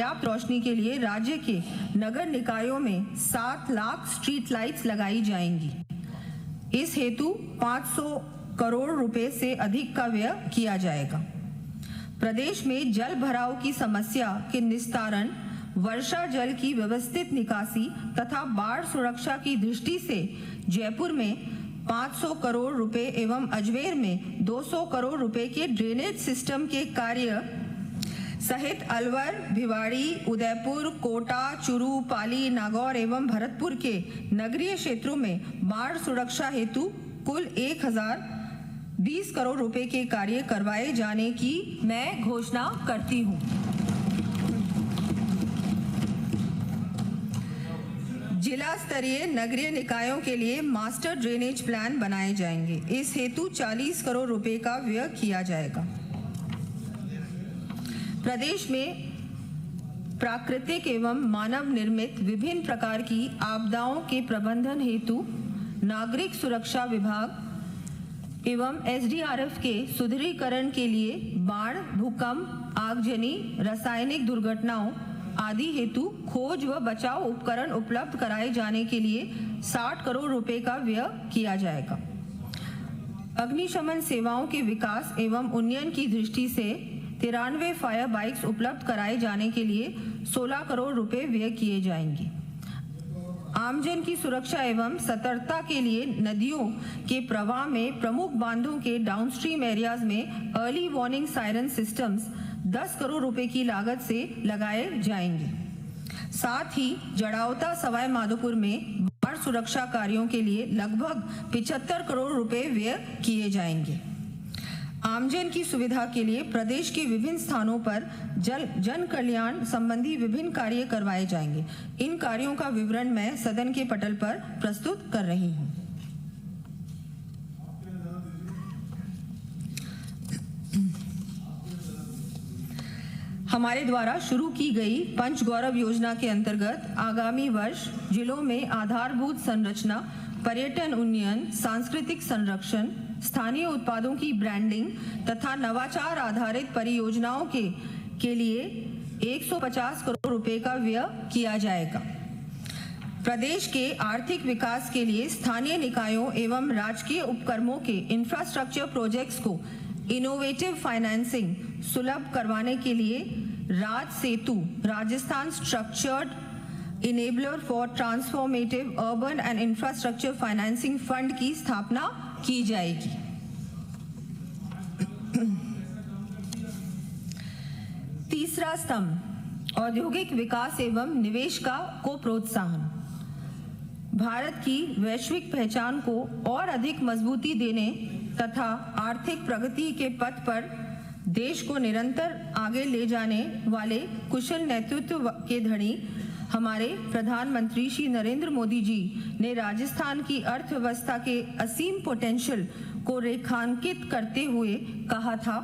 पर्याप्त रोशनी के लिए राज्य के नगर निकायों में 7 लाख स्ट्रीट लाइट्स लगाई जाएंगी। इस हेतु 500 करोड़ रुपए से अधिक का व्यय किया जाएगा। प्रदेश में जल भराव की समस्या के निस्तारण, वर्षा जल की व्यवस्थित निकासी तथा बाढ़ सुरक्षा की दृष्टि से जयपुर में 500 करोड़ रुपए एवं अजमेर में 200 करोड़ रुपए के ड्रेनेज सिस्टम के कार्य सहित अलवर, भिवाड़ी, उदयपुर, कोटा, चुरू, पाली, नागौर एवं भरतपुर के नगरीय क्षेत्रों में बाढ़ सुरक्षा हेतु कुल 1020 करोड़ रुपए के कार्य करवाए जाने की मैं घोषणा करती हूं। जिला स्तरीय नगरीय निकायों के लिए मास्टर ड्रेनेज प्लान बनाए जाएंगे। इस हेतु 40 करोड़ रुपए का व्यय किया जाएगा। प्रदेश में प्राकृतिक एवं मानव निर्मित विभिन्न प्रकार की आपदाओं के प्रबंधन हेतु नागरिक सुरक्षा विभाग एवं एसडीआरएफ के सुदृढ़ीकरण के लिए बाढ़, भूकंप, आगजनी, रासायनिक दुर्घटनाओं आदि हेतु खोज व बचाव उपकरण उपलब्ध कराए जाने के लिए 60 करोड़ रुपए का व्यय किया जाएगा। अग्निशमन सेवाओं के विकास एवं उन्नयन की दृष्टि से 93 फायर बाइक्स उपलब्ध कराए जाने के लिए 16 करोड़ रुपए व्यय किए जाएंगे। आमजन की सुरक्षा एवं सतर्कता के लिए नदियों के प्रवाह में प्रमुख बांधों के डाउनस्ट्रीम एरियाज में early warning siren systems 10 crore रुपए की लागत से लगाए जाएंगे। साथ ही जड़ावता सवाई माधोपुर में बाढ़ सुरक्षा कार्यों के लिए लगभग 75 करोड़ रुपए व्यय किए जाएंगे। आमजन की सुविधा के लिए प्रदेश के विभिन्न स्थानों पर जन कल्याण संबंधी विभिन्न कार्य करवाए जाएंगे। इन कार्यों का विवरण मैं सदन के पटल पर प्रस्तुत कर रही हूं। हमारे द्वारा शुरू की गई पंच गौरव योजना के अंतर्गत आगामी वर्ष जिलों में आधारभूत संरचना, पर्यटन उन्नयन, सांस्कृतिक संरक्षण, स्थानीय उत्पादों की ब्रांडिंग तथा नवाचार आधारित परियोजनाओं के लिए 150 करोड़ रुपए का व्यय किया जाएगा। प्रदेश के आर्थिक विकास के लिए स्थानीय निकायों एवं राजकीय उपक्रमों के इंफ्रास्ट्रक्चर प्रोजेक्ट्स को इनोवेटिव फाइनेंसिंग सुलभ करवाने के लिए Raj Setu Rajasthan structured enabler for transformative urban and infrastructure financing fund की स्थापना की जाएगी। तीसरा स्तंभ औद्योगिक विकास एवं निवेश को प्रोत्साहन। भारत की वैश्विक पहचान को और अधिक मजबूती देने तथा आर्थिक प्रगति के पथ पर देश को निरंतर आगे ले जाने वाले कुशल नेतृत्व के धनी हमारे प्रधानमंत्री श्री नरेंद्र मोदी जी ने राजस्थान की अर्थव्यवस्था के असीम पोटेंशियल को रेखांकित करते हुए कहा था,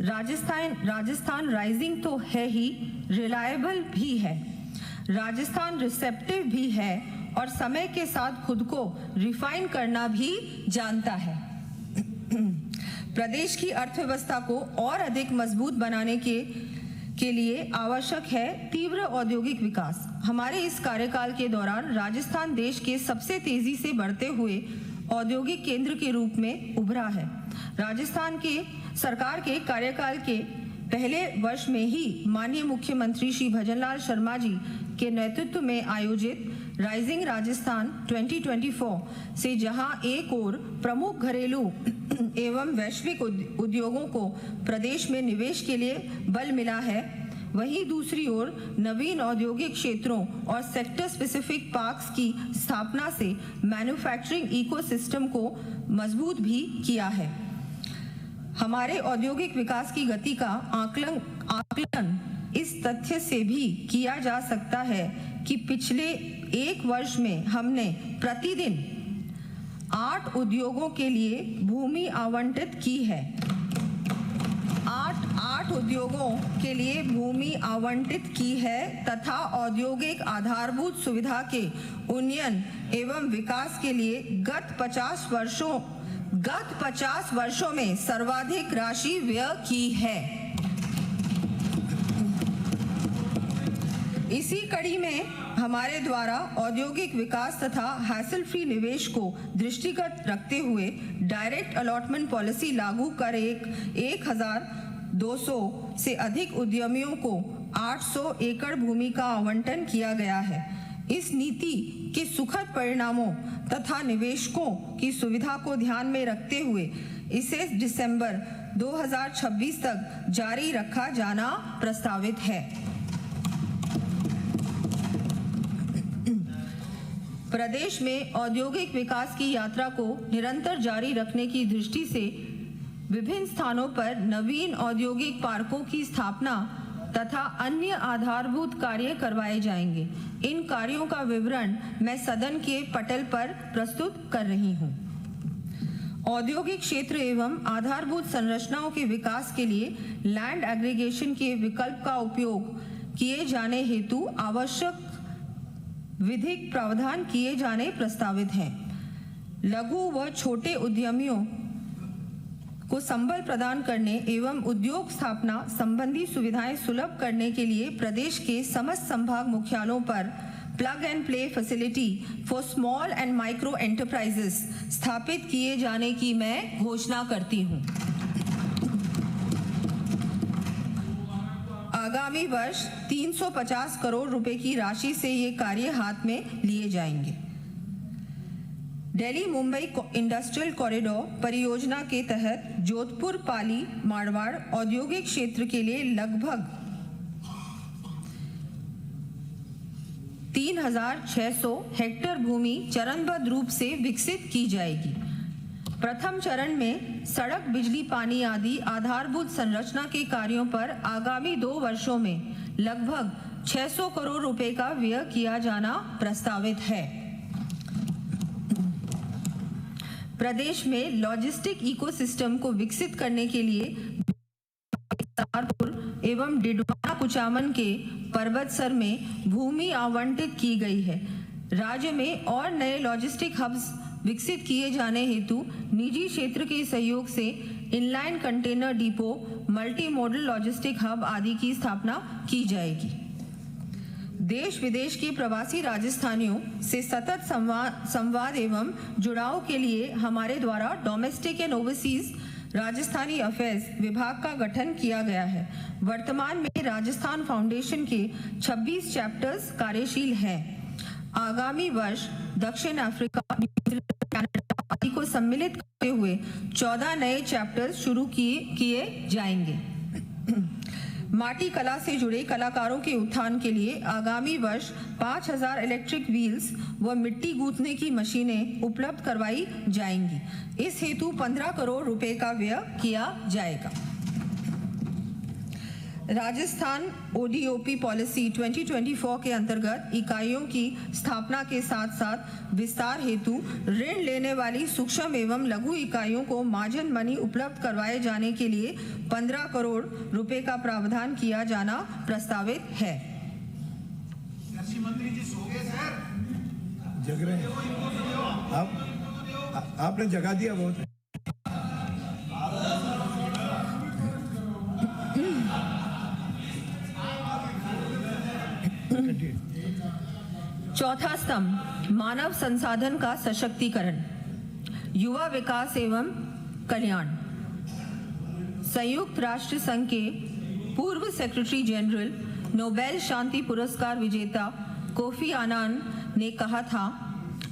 राजस्थान राइजिंग तो है ही, रिलायबल भी है, राजस्थान रिसेप्टिव भी है और समय के साथ खुद को रिफाइन करना भी जानता है। प्रदेश की अर्थव्यवस्था को और अधिक मजबूत बनाने के लिए आवश्यक है तीव्र औद्योगिक विकास। हमारे इस कार्यकाल के दौरान राजस्थान देश के सबसे तेजी से बढ़ते हुए औद्योगिक केंद्र के रूप में उभरा है। राजस्थान के सरकार के कार्यकाल के पहले वर्ष में ही माननीय मुख्यमंत्री श्री भजनलाल शर्मा जी के नेतृत्व में आयोजित राइजिंग राजस्थान 2024 से जहां एक ओर प्रमुख घरेलू एवं वैश्विक उद्योगों को प्रदेश में निवेश के लिए बल मिला है, वहीं दूसरी ओर नवीन औद्योगिक क्षेत्रों और सेक्टर स्पेसिफिक पार्क्स की स्थापना से मैन्युफैक्चरिंग इकोसिस्टम को मजबूत भी किया है। हमारे औद्योगिक विकास की गति का आकलन इस तथ्य से भी किया जा सकता है कि पिछले एक वर्ष में हमने प्रतिदिन 8 उद्योगों के लिए भूमि आवंटित की है। 8 उद्योगों के लिए भूमि आवंटित की है तथा औद्योगिक आधारभूत सुविधा के उन्नयन एवं विकास के लिए गत 50 वर्षों में सर्वाधिक राशि व्यय की है। इसी कड़ी में हमारे द्वारा औद्योगिक विकास तथा हैसल फ्री निवेश को दृष्टिगत रखते हुए डायरेक्ट अलॉटमेंट पॉलिसी लागू कर 1,200 से अधिक उद्यमियों को 800 एकड़ भूमि का आवंटन किया गया है। इस नीति के सुखद परिणामों तथा निवेशकों की सुविधा को ध्यान में रखते हुए इसे दिसंबर 2026 तक जारी रखा जाना प्रस्तावित है। प्रदेश में औद्योगिक विकास की यात्रा को निरंतर जारी रखने की दृष्टि से विभिन्न स्थानों पर नवीन औद्योगिक पार्कों की स्थापना तथा अन्य आधारभूत कार्य करवाए जाएंगे। इन कार्यों का विवरण मैं सदन के पटल पर प्रस्तुत कर रही हूं। औद्योगिक क्षेत्र एवं आधारभूत संरचनाओं के विकास के लिए लैंड एग्रीगेशन के विकल्प का उपयोग किए जाने हेतु आवश्यक विधिक प्रावधान किए जाने प्रस्तावित हैं। लघु व छोटे उद्यमियों को संबल प्रदान करने एवं उद्योग स्थापना संबंधी सुविधाएं सुलभ करने के लिए प्रदेश के समस्त संभाग मुख्यालयों पर plug and play facility for small and micro enterprises स्थापित किए जाने की मैं घोषणा करती हूं। आगामी वर्ष 350 करोड़ रुपए की राशि से ये कार्य हाथ में लिए जाएंगे। दिल्ली मुंबई इंडस्ट्रियल कॉरिडोर परियोजना के तहत जोधपुर पाली मारवाड़ औद्योगिक क्षेत्र के लिए लगभग 3,600 हेक्टेयर भूमि चरणबद्ध रूप से विकसित की जाएगी। प्रथम चरण में सड़क, बिजली, पानी आदि आधारभूत संरचना के कार्यों पर आगामी 2 वर्षों में लगभग 600 करोड़ रुपए का व्यय किया जाना प्रस्तावित है। प्रदेश में लॉजिस्टिक इकोसिस्टम को विकसित करने के लिए एवं डिडवाना कुचामन के पर्वतसर में भूमि आवंटित की गई है। राज्य में और नए लॉजिस्टिक हब्स विकसित किए जाने हेतु निजी क्षेत्र के सहयोग से inline container depot, multi modal logistic hub आदि की स्थापना की जाएगी। देश विदेश के प्रवासी राजस्थानियों से सतत संवाद एवं जुड़ाव के लिए हमारे द्वारा domestic and overseas Rajasthani affairs विभाग का गठन किया गया है। वर्तमान में राजस्थान फाउंडेशन के 26 चैप्टर्स कार्यशील हैं। आगामी वर्ष दक्षिण अफ्रीका, न्यूजीलैंड, कनाडा आदि को सम्मिलित करते हुए 14 नए चैप्टर्स शुरू किए जाएंगे। माटी कला से जुड़े कलाकारों के उत्थान के लिए आगामी वर्ष 5,000 इलेक्ट्रिक व्हील्स व मिट्टी गूंथने की मशीनें उपलब्ध करवाई जाएंगी। इस हेतु 15 करोड़ रुपए का व्यय किया जाएगा। राजस्थान ओडीओपी पॉलिसी 2024 के अंतर्गत इकाइयों की स्थापना के साथ साथ विस्तार हेतु ऋण लेने वाली सूक्ष्म एवं लघु इकाइयों को मार्जिन मनी उपलब्ध करवाए जाने के लिए 15 करोड़ रुपए का प्रावधान किया जाना प्रस्तावित है। मंत्री जी सो गए सर? जग रहे हैं। आपने जगा दिया बहुत। चौथा स्तंभ मानव संसाधन का सशक्तिकरण, युवा विकास एवं कल्याण। संयुक्त राष्ट्र संघ के पूर्व सेक्रेटरी जनरल, नोबेल शांति पुरस्कार विजेता कोफी आनान ने कहा था,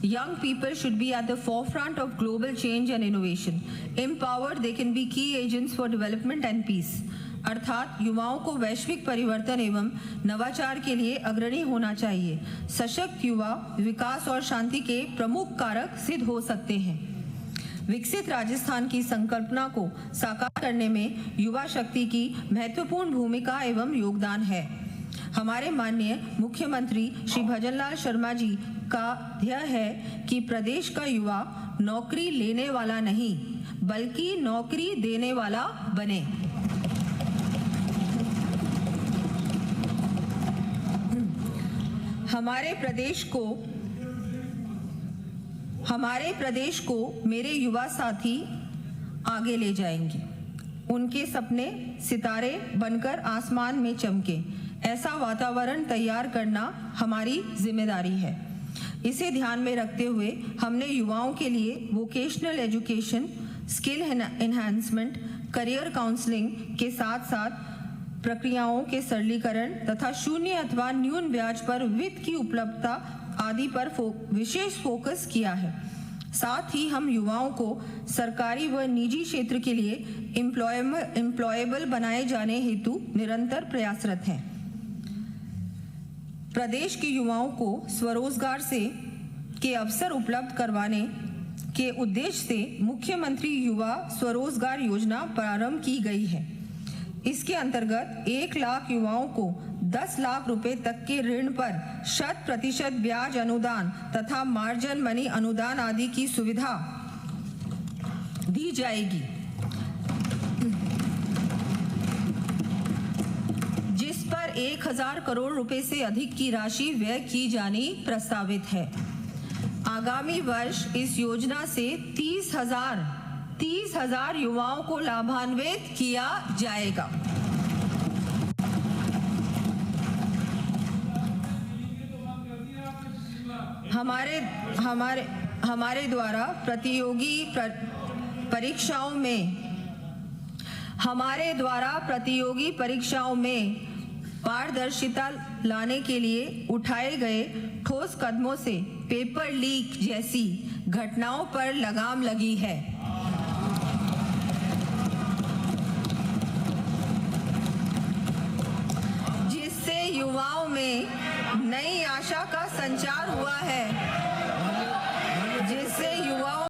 Young people should be at the forefront of global change and innovation. Empowered, they can be key agents for development and peace. अर्थात युवाओं को वैश्विक परिवर्तन एवं नवाचार के लिए अग्रणी होना चाहिए। सशक्त युवा विकास और शांति के प्रमुख कारक सिद्ध हो सकते हैं। विकसित राजस्थान की संकल्पना को साकार करने में युवा शक्ति की महत्वपूर्ण भूमिका एवं योगदान है। हमारे माननीय मुख्यमंत्री श्री भजनलाल शर्मा जी का ध्येय है कि प्रदेश का युवा नौकरी लेने वाला नहीं बल्कि नौकरी देने वाला बने। हमारे प्रदेश को मेरे युवा साथी आगे ले जाएंगे। उनके सपने सितारे बनकर आसमान में चमके। ऐसा वातावरण तैयार करना हमारी जिम्मेदारी है। इसे ध्यान में रखते हुए हमने युवाओं के लिए vocational education, skill enhancement, career counselling के साथ साथ प्रक्रियाओं के सरलीकरण तथा शून्य अथवा न्यून ब्याज पर वित्त की उपलब्धता आदि पर विशेष फोकस किया है। साथ ही हम युवाओं को सरकारी व निजी क्षेत्र के लिए एम्प्लॉयबल बनाए जाने हेतु निरंतर प्रयासरत हैं। प्रदेश के युवाओं को स्वरोजगार के अवसर उपलब्ध करवाने के उद्देश्य से मुख्यमंत्री युवा स्वरोजगार योजना प्रारंभ की गई है। इसके अंतर्गत 1 लाख युवाओं को 10 लाख रुपए तक के ऋण पर 100% ब्याज अनुदान तथा मार्जिन मनी अनुदान आदि की सुविधा दी जाएगी, जिस पर 1000 करोड़ रुपए से अधिक की राशि व्यय की जानी प्रस्तावित है। आगामी वर्ष इस योजना से 30,000 युवाओं को लाभान्वित किया जाएगा। हमारे द्वारा प्रतियोगी परीक्षाओं में पारदर्शिता लाने के लिए उठाए गए ठोस कदमों से पेपर लीक जैसी घटनाओं पर लगाम लगी है। जिससे युवाओं में नई आशा का संचार हुआ है।